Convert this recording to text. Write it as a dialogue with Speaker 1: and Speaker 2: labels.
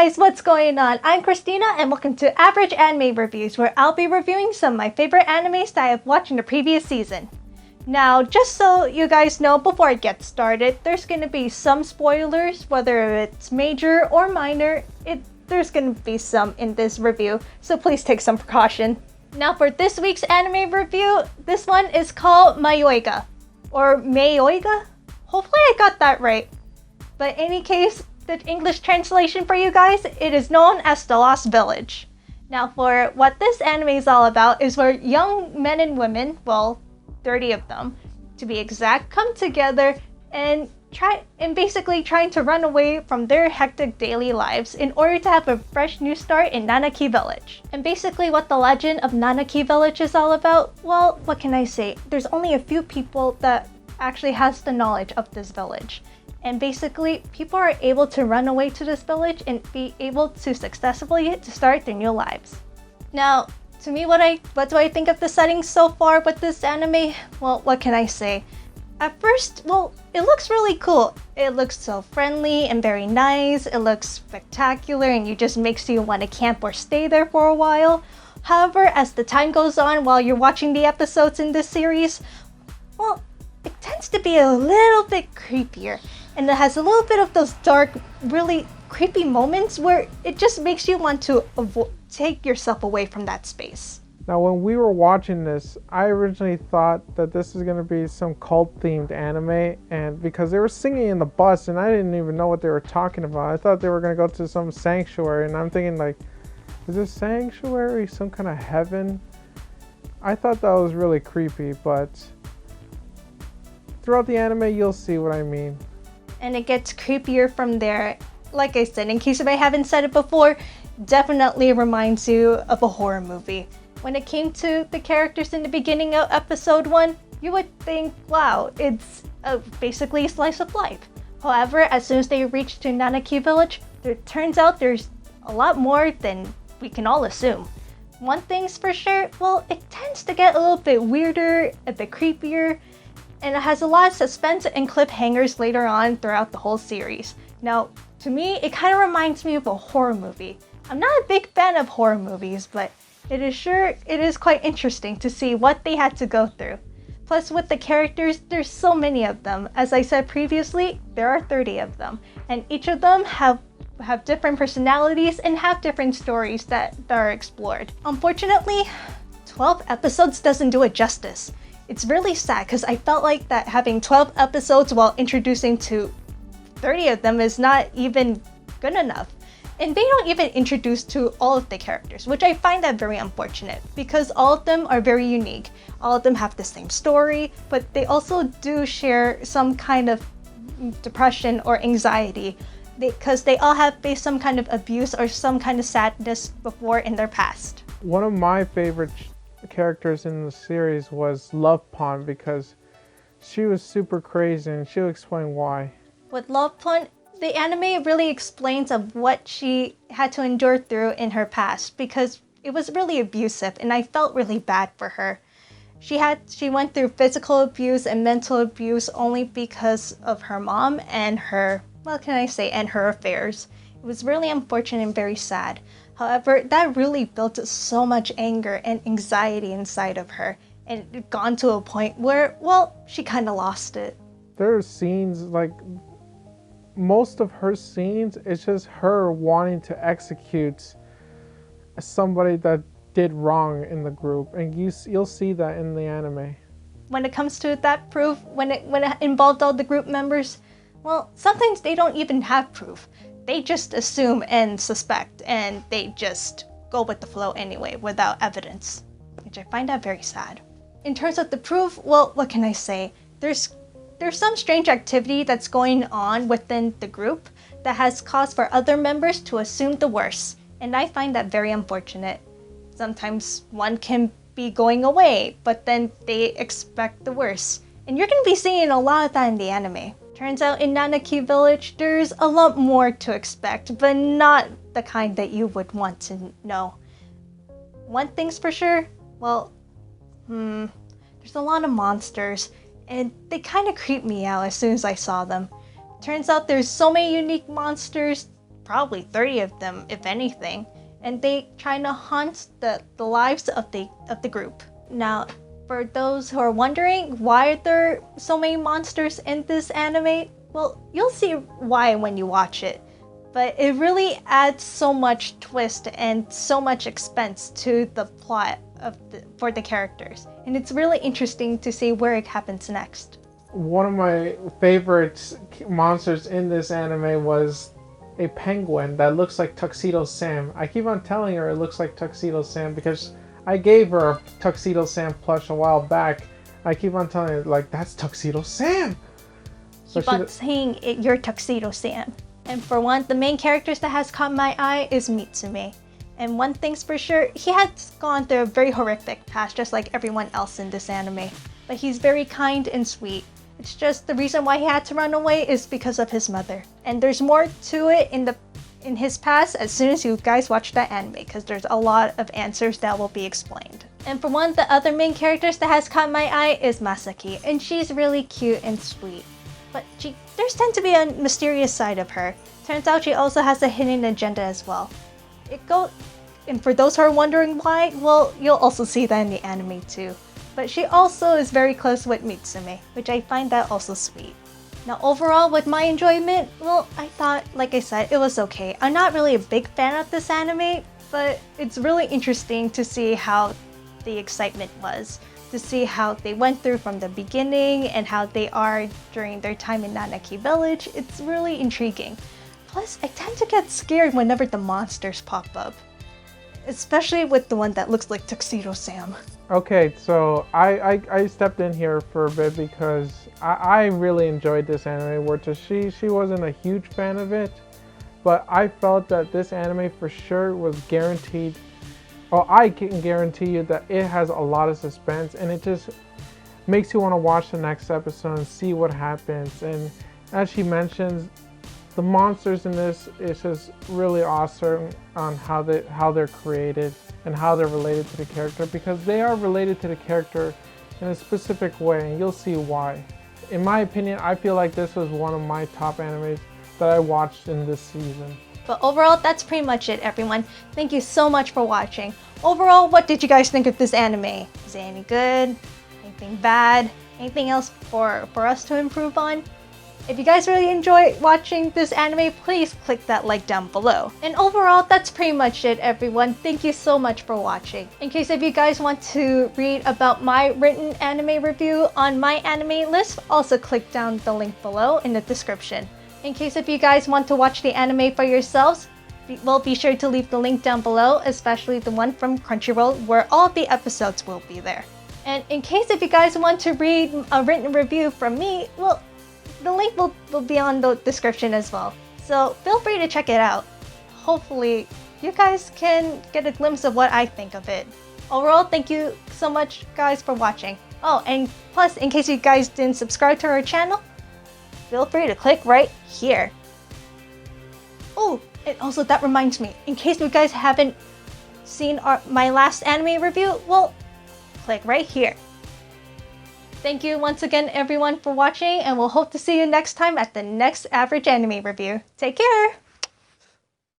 Speaker 1: guys, what's going on? I'm Christina and welcome to Average Anime Reviews, where I'll be reviewing some of my favorite animes that I have watched in the previous season. Now, just so you guys know before I get started, there's going to be some spoilers, whether it's major or minor. There's going to be some in this review, so please take some precaution. Now for this week's anime review, this one is called Mayoiga, or Mayoiga? Hopefully I got that right. But in any case, the English translation for you guys, it is known as The Lost Village. Now for what this anime is all about is where young men and women, well, 30 of them to be exact, come together and basically trying to run away from their hectic daily lives in order to have a fresh new start in Nanaki Village. And basically what the legend of Nanaki Village is all about, well, what can I say? There's only a few people that actually has the knowledge of this village. And basically, people are able to run away to this village and be able to successfully start their new lives. Now, to me, what do I think of the setting so far with this anime? Well, what can I say? At first, well, it looks really cool. It looks so friendly and very nice. It looks spectacular and it just makes you want to camp or stay there for a while. However, as the time goes on while you're watching the episodes in this series, well, it tends to be a little bit creepier. And it has a little bit of those dark, really creepy moments where it just makes you want to take yourself away from that space.
Speaker 2: Now, when we were watching this, I originally thought that this was going to be some cult-themed anime, and because they were singing in the bus, and I didn't even know what they were talking about. I thought they were going to go to some sanctuary, and I'm thinking, like, is this sanctuary some kind of heaven? I thought that was really creepy, but throughout the anime, you'll see what I mean.
Speaker 1: And it gets creepier from there. Like I said, in case if I haven't said it before, definitely reminds you of a horror movie. When it came to the characters in the beginning of episode 1, you would think, wow, it's basically a slice of life. However, as soon as they reach to Nanaki Village, it turns out there's a lot more than we can all assume. One thing's for sure, well, it tends to get a little bit weirder, a bit creepier, and it has a lot of suspense and cliffhangers later on throughout the whole series. Now, to me, it kind of reminds me of a horror movie. I'm not a big fan of horror movies, but it is quite interesting to see what they had to go through. Plus, with the characters, there's so many of them. As I said previously, there are 30 of them, and each of them have different personalities and have different stories that are explored. Unfortunately, 12 episodes doesn't do it justice. It's really sad because I felt like that having 12 episodes while introducing to 30 of them is not even good enough. And they don't even introduce to all of the characters, which I find that very unfortunate because all of them are very unique. All of them have the same story, but they also do share some kind of depression or anxiety because they all have faced some kind of abuse or some kind of sadness before in their past.
Speaker 2: One of my favorite characters in the series was Love Pond because she was super crazy, and she'll explain why.
Speaker 1: With Love Pond, the anime really explains of what she had to endure through in her past because it was really abusive and I felt really bad for her. She went through physical abuse and mental abuse only because of her mom and her, what can I say, and her affairs. It was really unfortunate and very sad. However, that really built so much anger and anxiety inside of her, and it gone to a point where, well, she kind of lost it.
Speaker 2: There are scenes, like, most of her scenes, it's just her wanting to execute somebody that did wrong in the group, and you'll see that in the anime.
Speaker 1: When it comes to that proof, when it involved all the group members, well, sometimes they don't even have proof. They just assume and suspect, and they just go with the flow anyway without evidence, which I find that very sad. In terms of the proof, well, what can I say? There's some strange activity that's going on within the group that has caused for other members to assume the worst, and I find that very unfortunate. Sometimes one can be going away, but then they expect the worst, and you're going to be seeing a lot of that in the anime. Turns out in Nanaki Village, there's a lot more to expect, but not the kind that you would want to know. One thing's for sure, well, there's a lot of monsters, and they kind of creep me out as soon as I saw them. Turns out there's so many unique monsters, probably 30 of them, if anything. And they try to haunt the lives of the group. Now, for those who are wondering why are there so many monsters in this anime, well, you'll see why when you watch it. But it really adds so much twist and so much expense to the plot for the characters. And it's really interesting to see where it happens next.
Speaker 2: One of my favorite monsters in this anime was a penguin that looks like Tuxedo Sam. I keep on telling her it looks like Tuxedo Sam because I gave her a Tuxedo Sam plush a while back. I keep on telling her, like, that's Tuxedo Sam! So
Speaker 1: Keep on saying you're Tuxedo Sam. And for one, the main characters that has caught my eye is Mitsume. And one thing's for sure, he has gone through a very horrific past just like everyone else in this anime. But he's very kind and sweet. It's just the reason why he had to run away is because of his mother. And there's more to it in his past as soon as you guys watch that anime, because there's a lot of answers that will be explained. And for one, the other main characters that has caught my eye is Masaki, and she's really cute and sweet. But there's tend to be a mysterious side of her. Turns out she also has a hidden agenda as well. And for those who are wondering why, well, you'll also see that in the anime too. But she also is very close with Mitsume, which I find that also sweet. Now overall, with my enjoyment, well, I thought, like I said, it was okay. I'm not really a big fan of this anime, but it's really interesting to see how the excitement was. To see how they went through from the beginning and how they are during their time in Nanaki Village. It's really intriguing. Plus, I tend to get scared whenever the monsters pop up. Especially with the one that looks like Tuxedo Sam.
Speaker 2: Okay, so I stepped in here for a bit because I really enjoyed this anime, where she wasn't a huge fan of it, but I felt that this anime for sure was guaranteed. Oh, I can guarantee you that it has a lot of suspense, and it just makes you want to watch the next episode and see what happens. And as she mentions, the monsters in this is just really awesome on how they're created and how they're related to the character, because they are related to the character in a specific way, and you'll see why. In my opinion, I feel like this was one of my top animes that I watched in this season.
Speaker 1: But overall, that's pretty much it, everyone. Thank you so much for watching. Overall, what did you guys think of this anime? Is it any good? Anything bad? Anything else for us to improve on? If you guys really enjoy watching this anime, please click that like down below. And overall, that's pretty much it, everyone. Thank you so much for watching. In case if you guys want to read about my written anime review on MyAnimeList, also click down the link below in the description. In case if you guys want to watch the anime for yourselves, well, be sure to leave the link down below, especially the one from Crunchyroll, where all of the episodes will be there. And in case if you guys want to read a written review from me, well, the link will be on the description as well. So feel free to check it out. Hopefully, you guys can get a glimpse of what I think of it. Overall, thank you so much, guys, for watching. Oh, and plus, in case you guys didn't subscribe to our channel, feel free to click right here. Oh, and also that reminds me, in case you guys haven't seen my last anime review, well, click right here. Thank you once again, everyone, for watching, and we'll hope to see you next time at the next average anime review. Take care!